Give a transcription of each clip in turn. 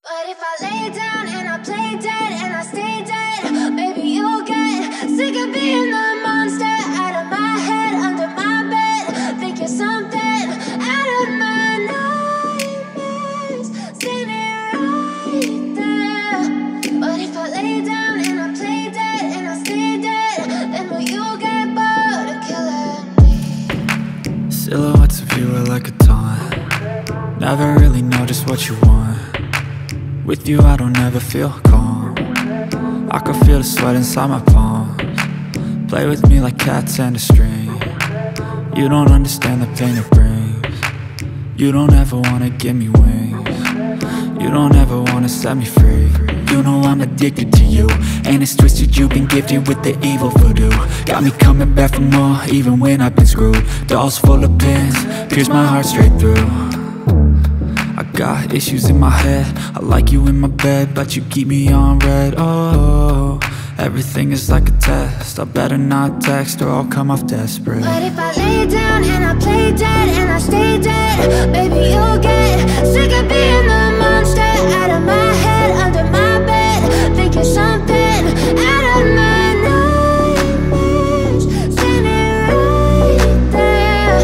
But if I lay down and I play dead and I stay dead, maybe you'll get sick of being the monster out of my head, under my bed. Think you're something out of my nightmares, standing right there. But if I lay down and I play dead and I stay dead, then will you get bored of killing me? Silhouettes of you are like a taunt. Never really know just what you want. With you I don't ever feel calm. I can feel the sweat inside my palms. Play with me like cats and a string. You don't understand the pain it brings. You don't ever wanna give me wings. You don't ever wanna set me free. You know I'm addicted to you, and it's twisted, you've been gifted with the evil voodoo. Got me coming back for more, even when I've been screwed. Dolls full of pins, pierce my heart straight through. I got issues in my head, I like you in my bed, but you keep me on red. Oh, everything is like a test, I better not text or I'll come off desperate. But if I lay down and I play dead and I stay dead, maybe you'll get sick of being the monster out of my head, under my bed. Think you're something out of my nightmares, standing right there.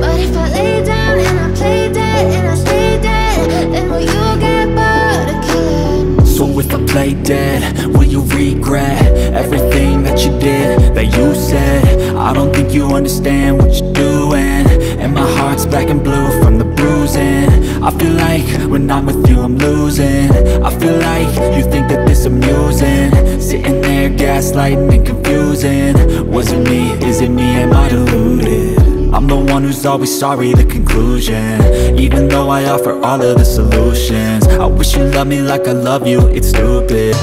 But if I lay down and I play dead and I stay dead, then will you get bored of killing me? So if I play dead, will you regret everything that you did, that you said? I don't think you understand what you're doing, and my heart's black and blue from the bruising. I feel like when I'm with you I'm losing. I feel like you think that this amusing, sitting there gaslighting and confusing. Was it me? Is it me? Am I deluded? I'm the one who's always sorry, the conclusion. Even though I offer all of the solutions, I wish you loved me like I love you, it's stupid.